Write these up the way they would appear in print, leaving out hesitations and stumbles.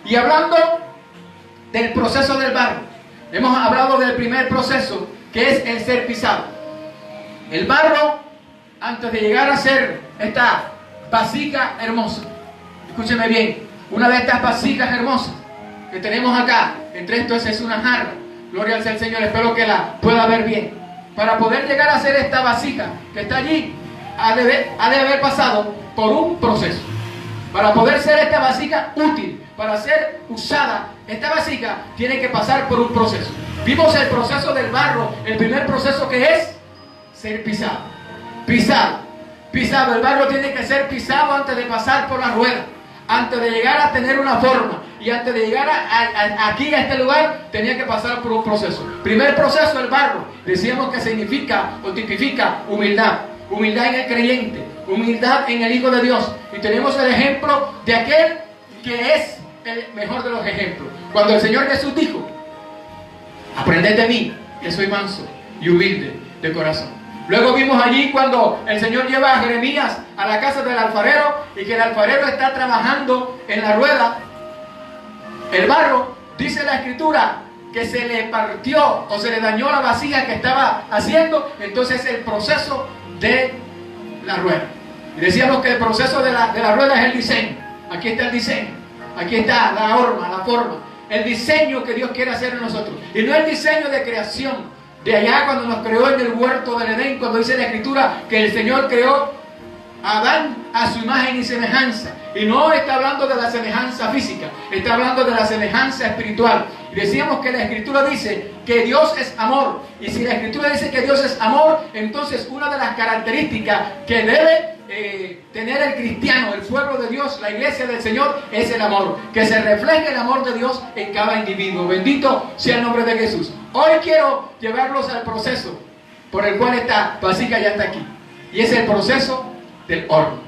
Y hablando del proceso del barro, hemos hablado del primer proceso, que es el ser pisado. El barro, antes de llegar a ser esta vasija hermosa, escúcheme bien, una de estas vasijas hermosas que tenemos acá, entre estos es una jarra, gloria al Señor, espero que la pueda ver bien. Para poder llegar a ser esta vasija que está allí, ha de haber pasado por un proceso. Para poder ser esta vasija útil, para ser usada, esta vasija tiene que pasar por un proceso. Vimos el proceso del barro, el primer proceso, que es ser pisado. Pisado. El barro tiene que ser pisado antes de pasar por la rueda, antes de llegar a tener una forma. Y antes de llegar aquí a este lugar, tenía que pasar por un proceso. Primer proceso, el barro. Decíamos que significa o tipifica humildad. Humildad en el creyente, humildad en el Hijo de Dios. Y tenemos el ejemplo de aquel que es el mejor de los ejemplos. Cuando el Señor Jesús dijo: aprended de mí, que soy manso y humilde de corazón. Luego vimos allí cuando el Señor lleva a Jeremías a la casa del alfarero, y que el alfarero está trabajando en la rueda. El barro, dice la Escritura, que se le partió o se le dañó la vasija que estaba haciendo. Entonces el proceso de la rueda. Y decíamos que el proceso de la rueda es el diseño. Aquí está el diseño. Aquí está la forma. El diseño que Dios quiere hacer en nosotros. Y no el diseño de creación de allá cuando nos creó en el huerto del Edén, cuando dice la Escritura que el Señor creó a Adán a su imagen y semejanza. Y no está hablando de la semejanza física, está hablando de la semejanza espiritual. Y decíamos que la Escritura dice que Dios es amor. Y si la Escritura dice que Dios es amor, entonces una de las características que debe tener el cristiano, el pueblo de Dios, la iglesia del Señor, es el amor. Que se refleje el amor de Dios en cada individuo. Bendito sea el nombre de Jesús. Hoy quiero llevarlos al proceso por el cual esta vasija ya está aquí. Y es el proceso del horno.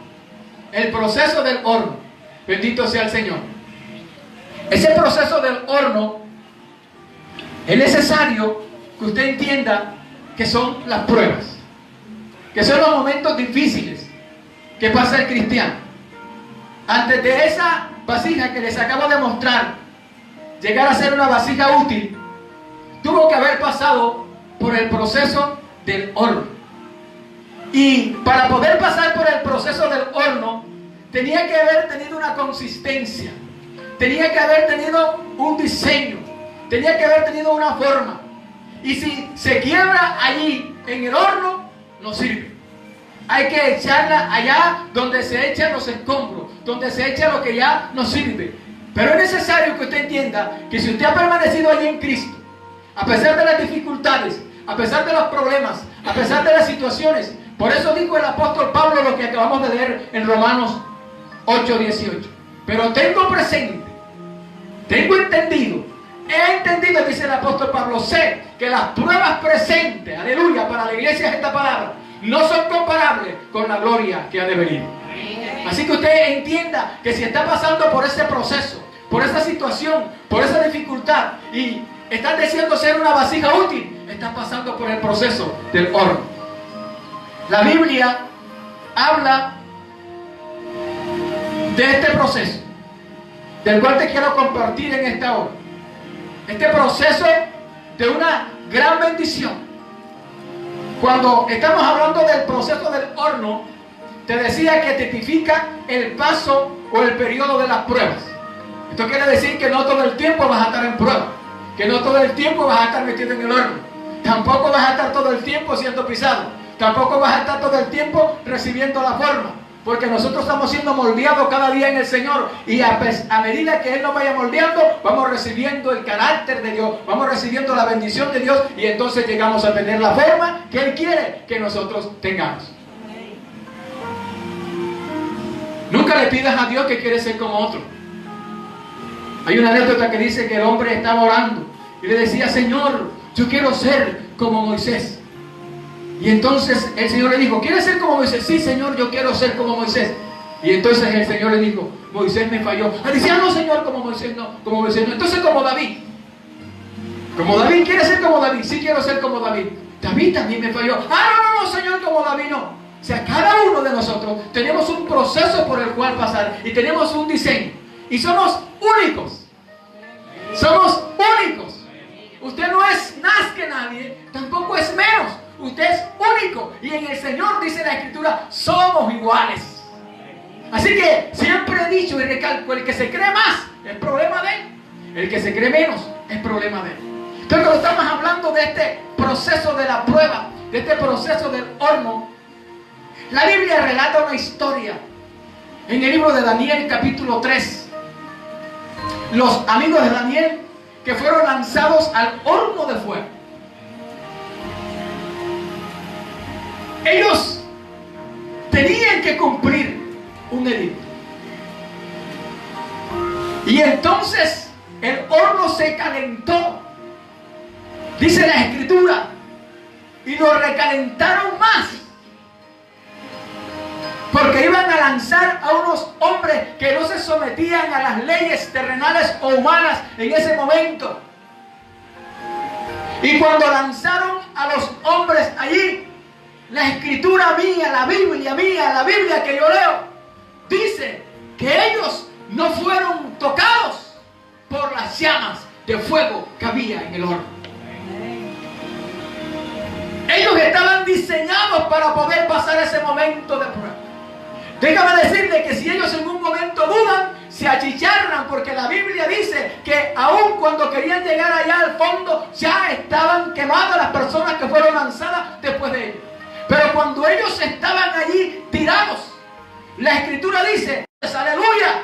El proceso del horno. Bendito sea el Señor. Ese proceso del horno es necesario que usted entienda que son las pruebas, que son los momentos difíciles que pasa el cristiano. Antes de esa vasija que les acabo de mostrar llegar a ser una vasija útil, tuvo que haber pasado por el proceso del horno. Y para poder pasar por el proceso del horno, tenía que haber tenido una consistencia, tenía que haber tenido un diseño, tenía que haber tenido una forma. Y si se quiebra allí en el horno, no sirve. Hay que echarla allá donde se echan los escombros, donde se echa lo que ya no sirve. Pero es necesario que usted entienda que si usted ha permanecido allí en Cristo, a pesar de las dificultades, a pesar de los problemas, a pesar de las situaciones, por eso dijo el apóstol Pablo lo que acabamos de leer en Romanos 8:18. Pero tengo presente, tengo entendido, he entendido, dice el apóstol Pablo, sé que las pruebas presentes, aleluya, para la iglesia es esta palabra, no son comparables con la gloria que ha de venir. Así que usted entienda que si está pasando por ese proceso, por esa situación, por esa dificultad, y está deseando ser una vasija útil, está pasando por el proceso del horno. La Biblia habla de este proceso, del cual te quiero compartir en esta hora. Este proceso de una gran bendición. Cuando estamos hablando del proceso del horno, te decía que tipifica el paso o el periodo de las pruebas. Esto quiere decir que no todo el tiempo vas a estar en prueba, que no todo el tiempo vas a estar metido en el horno, tampoco vas a estar todo el tiempo siendo pisado. Tampoco vas a estar todo el tiempo recibiendo la forma, porque nosotros estamos siendo moldeados cada día en el Señor, y a medida que Él nos vaya moldeando, vamos recibiendo el carácter de Dios, vamos recibiendo la bendición de Dios, y entonces llegamos a tener la forma que Él quiere que nosotros tengamos. Nunca le pidas a Dios que quiere ser como otro. Hay una anécdota que dice que el hombre estaba orando y le decía: Señor, yo quiero ser como Moisés. Y entonces el Señor le dijo: ¿quieres ser como Moisés? Sí, Señor, yo quiero ser como Moisés. Y entonces el Señor le dijo: Moisés me falló. Él decía: no, Señor, como Moisés no, como Moisés no. Entonces como David. Como David, ¿quieres ser como David? Sí, quiero ser como David. David también me falló. No, Señor, como David no. O sea, cada uno de nosotros tenemos un proceso por el cual pasar, y tenemos un diseño, y somos únicos. nadie, tampoco es menos. Usted es único. Y en el Señor, dice la Escritura, somos iguales. Así que siempre he dicho y recalco, el que se cree más es problema de él. El que se cree menos es problema de él. Entonces, cuando estamos hablando de este proceso de la prueba, de este proceso del horno, la Biblia relata una historia en el libro de Daniel, capítulo 3. Los amigos de Daniel que fueron lanzados al horno de fuego. Ellos tenían que cumplir un edicto. Y entonces el horno se calentó, dice la Escritura, y lo recalentaron más, porque iban a lanzar a unos hombres que no se sometían a las leyes terrenales o humanas en ese momento. Y cuando lanzaron a los hombres allí, la Escritura mía, la Biblia que yo leo, dice que ellos no fueron tocados por las llamas de fuego que había en el horno. Ellos estaban diseñados para poder pasar ese momento de prueba. Déjame decirle que si ellos en un momento dudan, se achicharran, porque la Biblia dice que aun cuando querían llegar allá al fondo, ya estaban quemadas las personas que fueron lanzadas después de ellos. Pero cuando ellos estaban allí tirados, la Escritura dice, aleluya,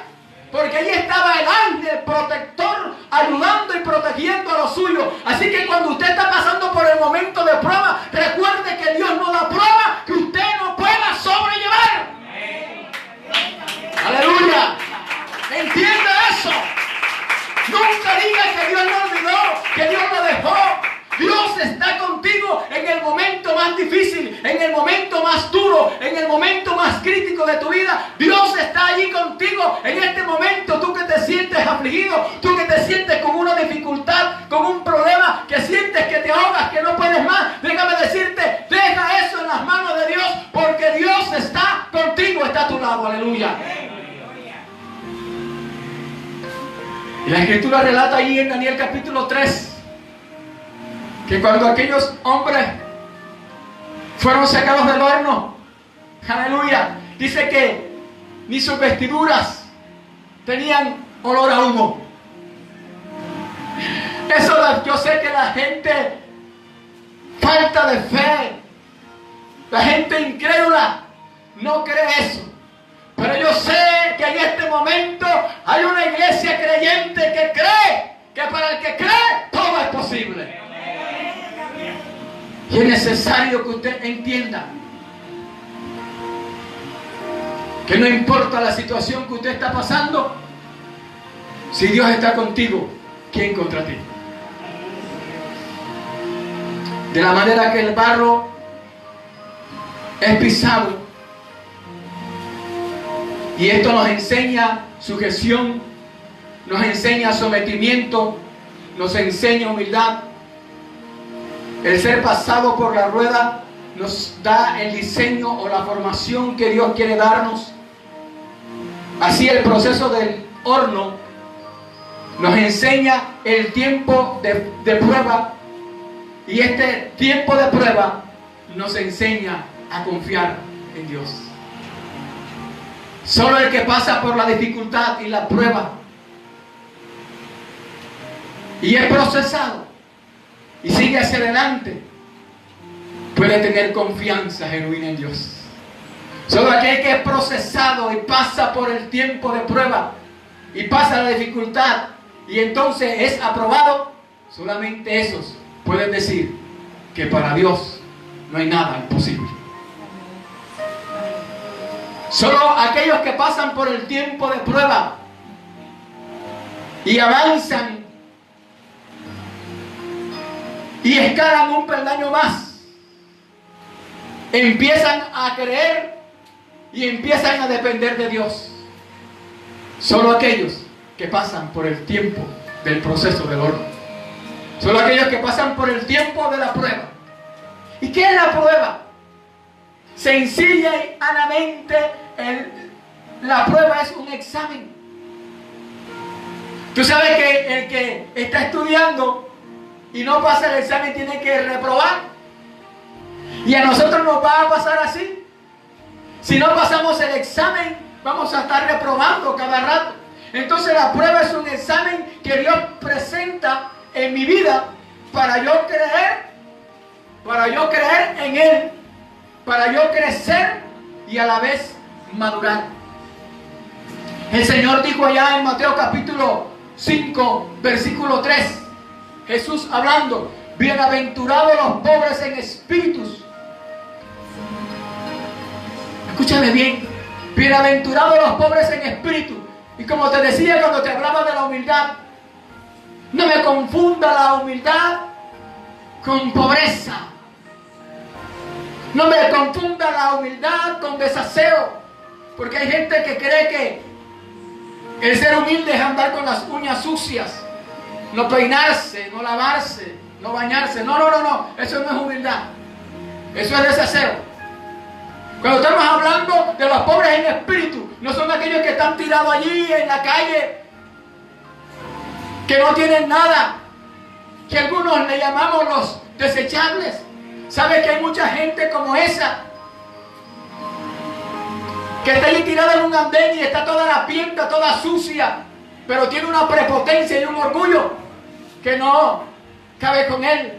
porque allí estaba el ángel protector ayudando y protegiendo a los suyos. Así que cuando usted está pasando por el momento de prueba, recuerde que Dios no da prueba que usted no pueda sobrellevar. Aleluya. Entienda eso. Nunca diga que Dios lo olvidó, que Dios lo dejó. Dios está contigo en el momento más difícil, en el momento más duro, en el momento más crítico de tu vida. Dios está allí contigo en este momento. Tú que te sientes afligido, tú que te sientes con una dificultad, con un problema, que sientes que te ahogas, que no puedes más. Déjame decirte, deja eso en las manos de Dios, porque Dios está contigo, está a tu lado. Aleluya. Y la Escritura relata allí en Daniel capítulo 3 que cuando aquellos hombres fueron sacados del horno, aleluya, dice que ni sus vestiduras tenían olor a humo. Eso yo sé que la gente falta de fe, la gente incrédula no cree eso. Pero yo sé que en este momento hay una iglesia creyente que cree que para el que cree todo es posible. Y es necesario que usted entienda que no importa la situación que usted está pasando, si Dios está contigo, ¿quién contra ti? De la manera que el barro es pisado, y esto nos enseña sujeción, nos enseña sometimiento, nos enseña humildad. El ser pasado por la rueda nos da el diseño o la formación que Dios quiere darnos. Así el proceso del horno nos enseña el tiempo de prueba, y este tiempo de prueba nos enseña a confiar en Dios. Solo el que pasa por la dificultad y la prueba y es procesado y sigue hacia adelante puede tener confianza genuina en Dios. Solo aquel que es procesado y pasa por el tiempo de prueba y pasa la dificultad y entonces es aprobado, solamente esos pueden decir que para Dios no hay nada imposible. Solo aquellos que pasan por el tiempo de prueba y avanzan y escalan un peldaño más, empiezan a creer y empiezan a depender de Dios. Solo aquellos que pasan por el tiempo del proceso del horno. Solo aquellos que pasan por el tiempo de la prueba. ¿Y qué es la prueba? Sencilla y llanamente, la prueba es un examen. Tú sabes que el que está estudiando y no pasa el examen tiene que reprobar. Y a nosotros nos va a pasar así. Si no pasamos el examen, vamos a estar reprobando cada rato. Entonces la prueba es un examen que Dios presenta en mi vida para yo creer en Él, para yo crecer y a la vez madurar. El Señor dijo allá en Mateo capítulo 5, versículo 3, Jesús hablando: bienaventurados los pobres en espíritus. Escúchame bien, bienaventurados los pobres en espíritu. Y como te decía cuando te hablaba de la humildad, no me confunda la humildad con pobreza. No me confunda la humildad con desaseo. Porque hay gente que cree que el ser humilde es andar con las uñas sucias, no peinarse, no lavarse, no bañarse. No. Eso no es humildad. Eso es desaseo. Cuando estamos hablando de los pobres en espíritu, no son aquellos que están tirados allí en la calle, que no tienen nada, que algunos le llamamos los desechables. ¿Sabe que hay mucha gente como esa? Que está allí tirada en un andén y está toda la pinta, toda sucia, pero tiene una prepotencia y un orgullo que no cabe con él.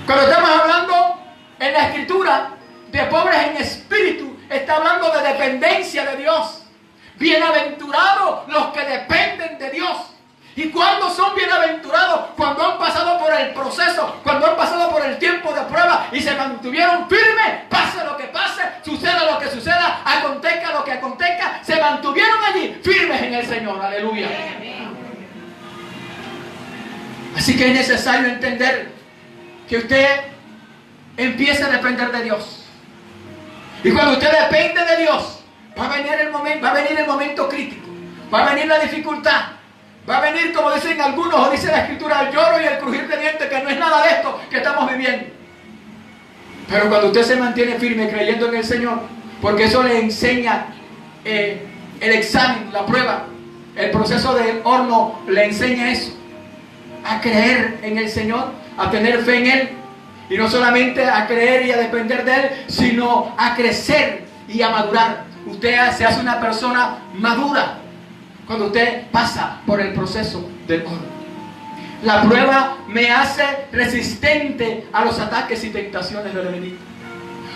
Cuando estamos hablando en la Escritura de pobres en espíritu, está hablando de dependencia de Dios. Bienaventurados los que dependen de Dios. ¿Y cuándo son bienaventurados? Cuando han pasado por el proceso, cuando han pasado por el tiempo de prueba y se mantuvieron firmes, pase lo que pase, suceda lo que suceda, acontezca lo que acontezca, se mantuvieron allí firmes en el Señor. Aleluya. Así que es necesario entender que usted empiece a depender de Dios. Y cuando usted depende de Dios, va a venir el momento crítico, va a venir la dificultad, va a venir, como dicen algunos, o dice la Escritura, el lloro y el crujir de dientes, que no es nada de esto que estamos viviendo. Pero cuando usted se mantiene firme creyendo en el Señor, porque eso le enseña el examen, la prueba, el proceso del horno le enseña eso, a creer en el Señor, a tener fe en Él. Y no solamente a creer y a depender de Él, sino a crecer y a madurar. Usted se hace una persona madura cuando usted pasa por el proceso del horno. La prueba me hace resistente a los ataques y tentaciones del enemigo.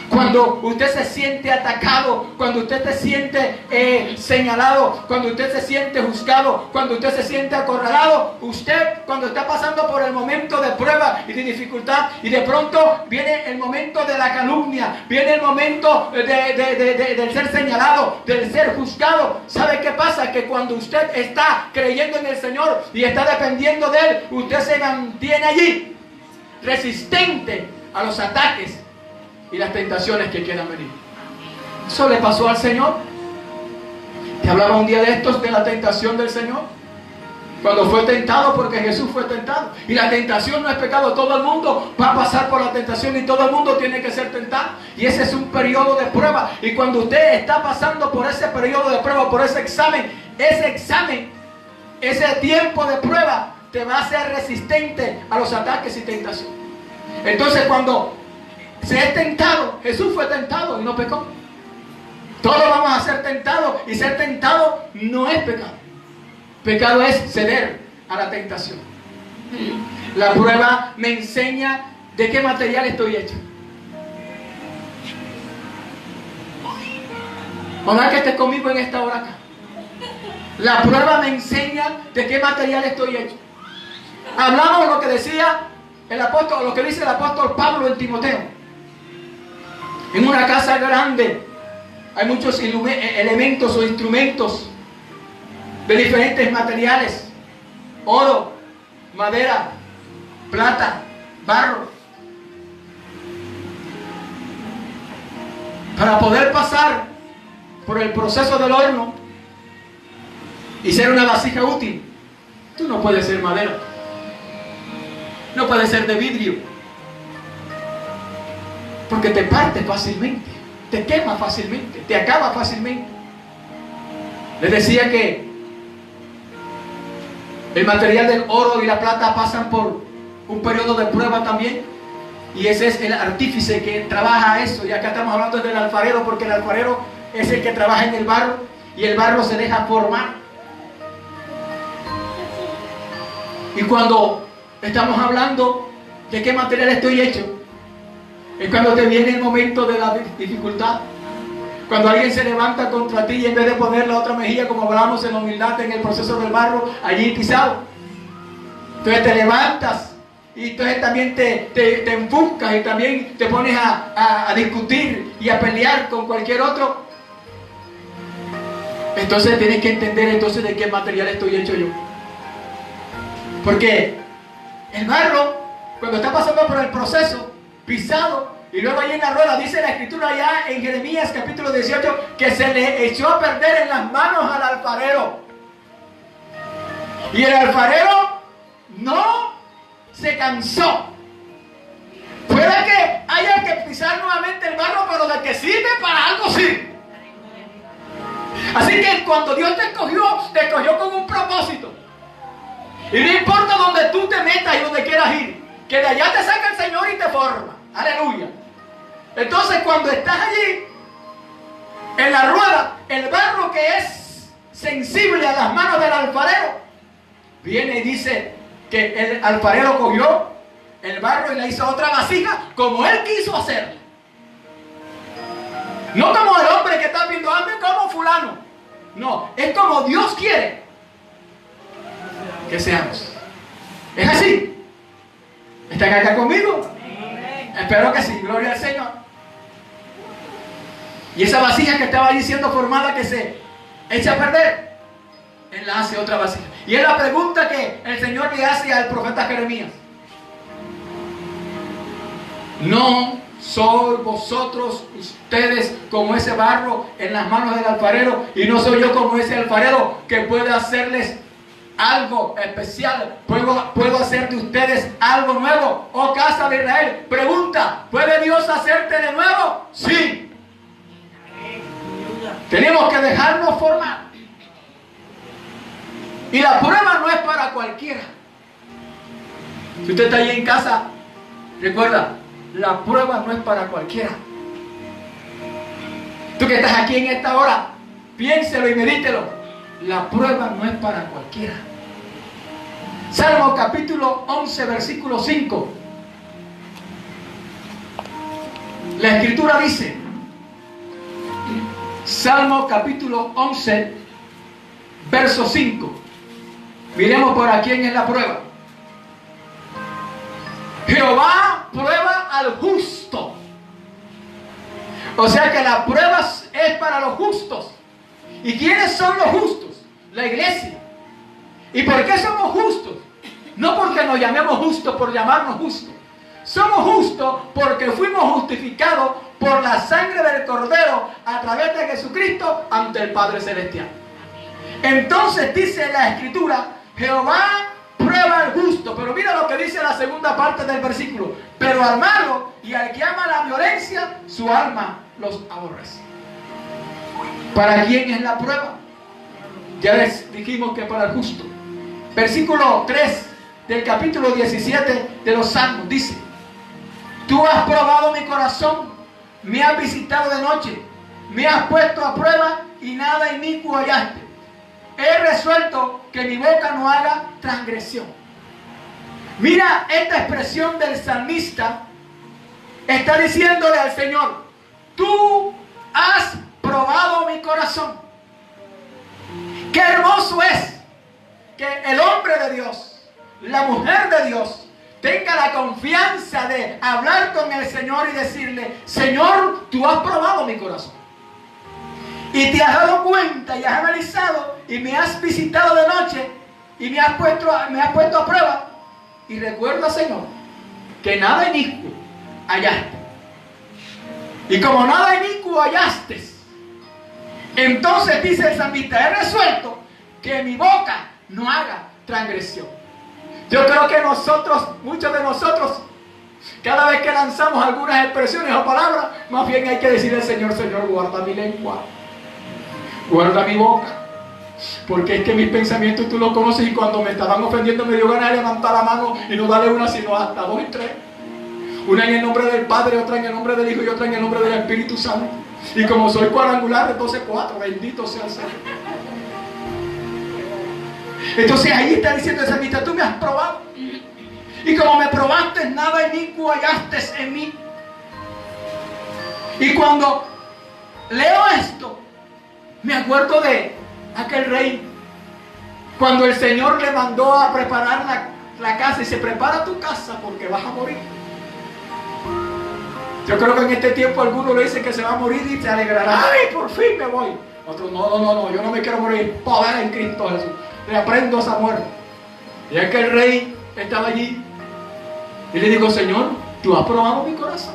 Cuando usted se siente atacado, cuando usted se siente señalado, cuando usted se siente juzgado, cuando usted se siente acorralado, usted cuando está pasando por el momento de prueba y de dificultad, y de pronto viene el momento de la calumnia, viene el momento del ser señalado, del ser juzgado, ¿sabe qué pasa? Que cuando usted está creyendo en el Señor y está dependiendo de Él, usted se mantiene allí, resistente a los ataques y las tentaciones que quieran venir. Eso le pasó al Señor. Te hablaba un día de estos de la tentación del Señor, cuando fue tentado, porque Jesús fue tentado. Y la tentación no es pecado. Todo el mundo va a pasar por la tentación y todo el mundo tiene que ser tentado. Y ese es un periodo de prueba. Y cuando usted está pasando por ese periodo de prueba, por ese examen, ese tiempo de prueba te va a hacer resistente a los ataques y tentaciones. Entonces cuando se es tentado, Jesús fue tentado y no pecó. Todos vamos a ser tentados, y ser tentado no es pecado. Pecado es ceder a la tentación. La prueba me enseña de qué material estoy hecho. Ojalá que estés conmigo en esta hora acá. La prueba me enseña de qué material estoy hecho. Hablamos lo que decía el apóstol, lo que dice el apóstol Pablo en Timoteo. En una casa grande hay muchos elementos o instrumentos de diferentes materiales: oro, madera, plata, barro. Para poder pasar por el proceso del horno y ser una vasija útil, tú no puedes ser madera, no puedes ser de vidrio, porque te parte fácilmente, te quema fácilmente, te acaba fácilmente. Les decía que el material del oro y la plata pasan por un periodo de prueba también. Y ese es el artífice que trabaja eso. Y acá estamos hablando del alfarero, porque el alfarero es el que trabaja en el barro y el barro se deja formar. Y cuando estamos hablando de qué material estoy hecho, es cuando te viene el momento de la dificultad. Cuando alguien se levanta contra ti y en vez de poner la otra mejilla, como hablamos en la humildad, en el proceso del barro, allí pisado. Entonces te levantas y entonces también te enfuscas y también te pones a discutir y a pelear con cualquier otro. Entonces tienes que entender entonces de qué material estoy hecho yo. Porque el barro, cuando está pasando por el proceso, pisado, y luego ahí en la rueda, dice la escritura allá en Jeremías capítulo 18, que se le echó a perder en las manos al alfarero. Y el alfarero no se cansó. Puede que haya que pisar nuevamente el barro, pero de que sirve para algo sirve. Así que cuando Dios te escogió con un propósito. Y no importa donde tú te metas y donde quieras ir, que de allá te saca el Señor y te forma. Aleluya. Entonces cuando estás allí, en la rueda, el barro que es sensible a las manos del alfarero, viene y dice que el alfarero cogió el barro y le hizo otra vasija como él quiso hacerle. No como el hombre que está viendo hambre, como fulano. No, es como Dios quiere que seamos. ¿Es así? ¿Están acá conmigo? Espero que sí, gloria al Señor. Y esa vasija que estaba allí siendo formada, que se echa a perder, Él la hace otra vasija. Y es la pregunta que el Señor le hace al profeta Jeremías. ¿No sois vosotros, ustedes, como ese barro en las manos del alfarero? Y no soy yo como ese alfarero que puede hacerles algo especial. ¿Puedo hacer de ustedes algo nuevo? Oh casa de Israel, pregunta, ¿puede Dios hacerte de nuevo? Sí. Tenemos que dejarnos formar. Y la prueba no es para cualquiera. Si usted está ahí en casa, recuerda, la prueba no es para cualquiera. Tú que estás aquí en esta hora, piénselo y medítelo. La prueba no es para cualquiera. Salmo capítulo 11, versículo 5. La escritura dice, Salmo capítulo 11, verso 5. Miremos por aquí quién es la prueba. Jehová prueba al justo. O sea que la prueba es para los justos. ¿Y quiénes son los justos? La iglesia. ¿Y por qué somos justos? No porque nos llamemos justos por llamarnos justos. Somos justos porque fuimos justificados por la sangre del Cordero a través de Jesucristo ante el Padre Celestial. Entonces dice la Escritura, Jehová prueba al justo. Pero mira lo que dice la segunda parte del versículo. Pero al malo y al que ama la violencia, su alma los aborrece. ¿Para quién es la prueba? Ya les dijimos que para el justo. Versículo 3 del capítulo 17 de los Salmos dice, tú has probado mi corazón, me has visitado de noche, me has puesto a prueba y nada inicuo hallaste. He resuelto que mi boca no haga transgresión. Mira esta expresión del salmista. Está diciéndole al Señor, tú has probado mi corazón. Qué hermoso es que el hombre de Dios, la mujer de Dios, tenga la confianza de hablar con el Señor y decirle, Señor, tú has probado mi corazón. Y te has dado cuenta y has analizado y me has visitado de noche y me has puesto a prueba. Y recuerda, Señor, que nada inicuo hallaste. Y como nada inicuo hallaste, entonces dice el salmista, he resuelto que mi boca no haga transgresión. Yo creo que nosotros, muchos de nosotros, cada vez que lanzamos algunas expresiones o palabras, más bien hay que decirle al Señor, Señor, guarda mi lengua, guarda mi boca, Porque es que mis pensamientos tú los conoces, y cuando me estaban ofendiendo me dio ganas de levantar la mano y no darle una, sino hasta 2 y 3. Una en el nombre del Padre, otra en el nombre del Hijo y otra en el nombre del Espíritu Santo. Y como soy cuadrangular, entonces 4. Bendito sea el Señor. Entonces ahí está diciendo esa amistad: tú me has probado, y como me probaste, nada inicuo hallaste en mí. Y cuando leo esto, me acuerdo de aquel rey, cuando el Señor le mandó a preparar la casa, y se prepara tu casa porque vas a morir. Yo creo que en este tiempo algunos le dicen que se va a morir y se alegrará: ¡ay, por fin me voy! Otros: no, yo no me quiero morir. Poder en Cristo Jesús. Le aprendo esa muerte. Y es que el rey estaba allí y le dijo: Señor, tú has probado mi corazón,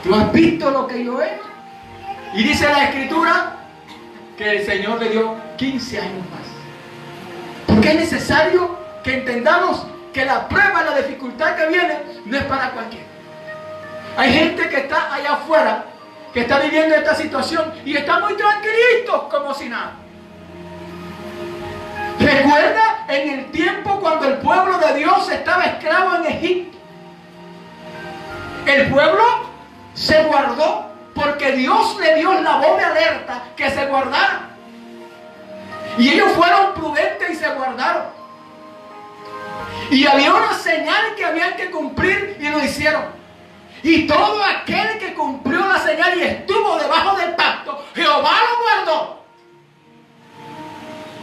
tú has visto lo que yo he. Y dice la Escritura que el Señor le dio 15 años más. Porque es necesario que entendamos que la prueba, la dificultad que viene, no es para cualquiera. Hay gente que está allá afuera, que está viviendo esta situación y está muy tranquilitos como si nada. Recuerda en el tiempo cuando el pueblo de Dios estaba esclavo en Egipto. El pueblo se guardó porque Dios le dio la voz de alerta que se guardaran. Y ellos fueron prudentes y se guardaron. Y había una señal que habían que cumplir y lo hicieron. Y todo aquel que cumplió la señal y estuvo debajo del pacto, Jehová lo guardó.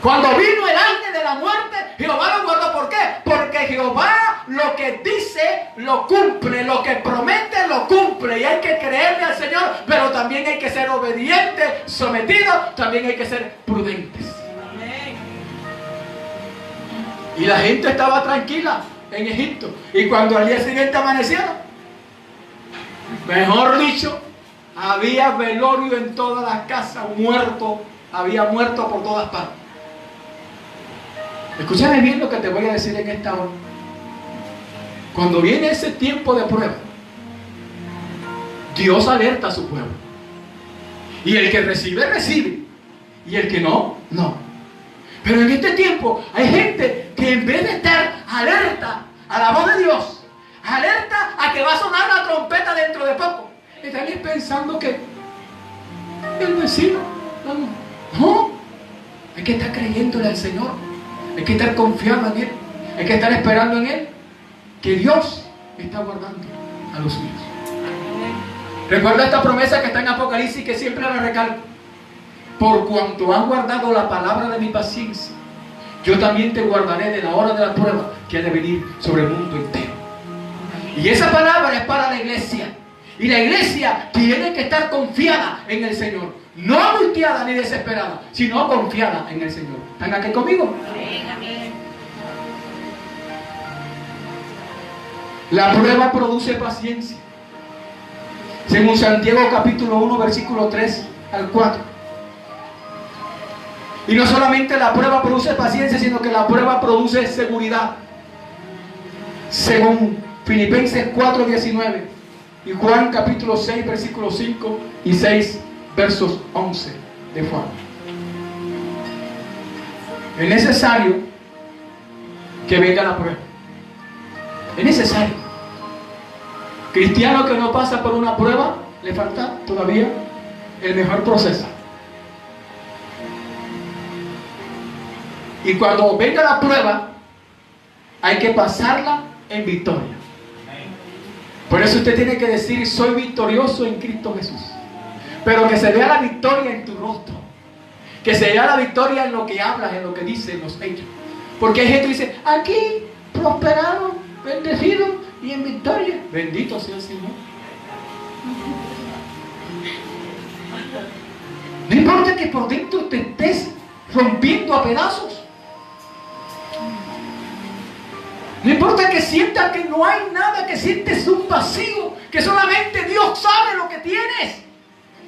Cuando vino el ángel de la muerte, Jehová lo guardó. ¿Por qué? Porque Jehová lo que dice lo cumple, lo que promete lo cumple. Y hay que creerle al Señor, pero también hay que ser obedientes, sometidos, también hay que ser prudentes. Y la gente estaba tranquila en Egipto. Y cuando al día siguiente amanecieron, mejor dicho, había velorio en todas las casas, había muerto por todas partes. Escúchame bien lo que te voy a decir en esta hora. Cuando viene ese tiempo de prueba, Dios alerta a su pueblo. Y el que recibe, recibe. Y el que no, no. Pero en este tiempo hay gente que en vez de estar alerta a la voz de Dios, alerta a que va a sonar la trompeta dentro de poco, están pensando que el vecino, no, hay que estar creyéndole al Señor, hay que estar confiando en Él, hay que estar esperando en Él, que Dios está guardando a los suyos. Recuerda esta promesa que está en Apocalipsis, que siempre la recalco: por cuanto han guardado la palabra de mi paciencia, yo también te guardaré de la hora de la prueba que ha de venir sobre el mundo entero. Y esa palabra es para la iglesia. Y la iglesia tiene que estar confiada en el Señor. No angustiada ni desesperada, sino confiada en el Señor. ¿Están aquí conmigo? Amén. La prueba produce paciencia. Según Santiago capítulo 1, versículo 3 al 4. Y no solamente la prueba produce paciencia, sino que la prueba produce seguridad. Según Filipenses 4:19 y Juan capítulo 6, versículos 5 y 6, versos 11 de Juan. Es necesario que venga la prueba. Es necesario. Cristiano que no pasa por una prueba, le falta todavía el mejor proceso. Y cuando venga la prueba, hay que pasarla en victoria. Por eso usted tiene que decir: soy victorioso en Cristo Jesús. Pero que se vea la victoria en tu rostro, que se vea la victoria en lo que hablas, en lo que dices, en los hechos. Porque hay gente que dice: aquí prosperado, bendecido y en victoria. Bendito sea el Señor. No importa que por dentro te estés rompiendo a pedazos. No importa que sientas que no hay nada, que sientes un vacío, que solamente Dios sabe lo que tienes,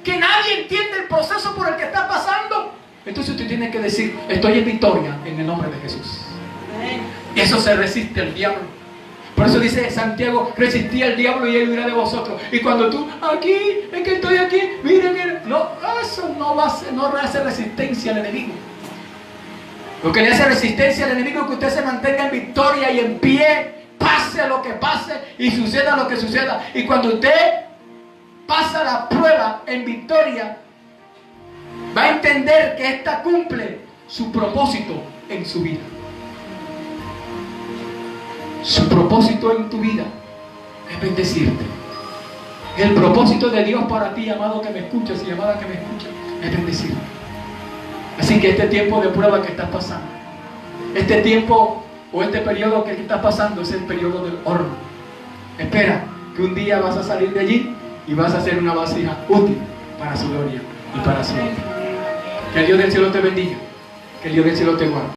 que nadie entiende el proceso por el que estás pasando. Entonces tú tienes que decir: estoy en victoria en el nombre de Jesús. Y eso se resiste al diablo. Por eso dice Santiago: resistí al diablo y él huirá de vosotros. Y cuando tú, aquí, es que estoy aquí, miren, no, eso no va a hacer resistencia al enemigo. Lo que le hace resistencia al enemigo es que usted se mantenga en victoria y en pie, pase lo que pase y suceda lo que suceda. Y cuando usted pasa la prueba en victoria, va a entender que ésta cumple su propósito en su vida. Su propósito en tu vida es bendecirte. El propósito de Dios para ti, amado que me escuchas y amada que me escuchas, es bendecirte. Así que este tiempo de prueba que estás pasando, este tiempo o este periodo que estás pasando es el periodo del horno. Espera que un día vas a salir de allí y vas a ser una vasija útil para su gloria y para su honra. Que el Dios del cielo te bendiga, que el Dios del cielo te guarde.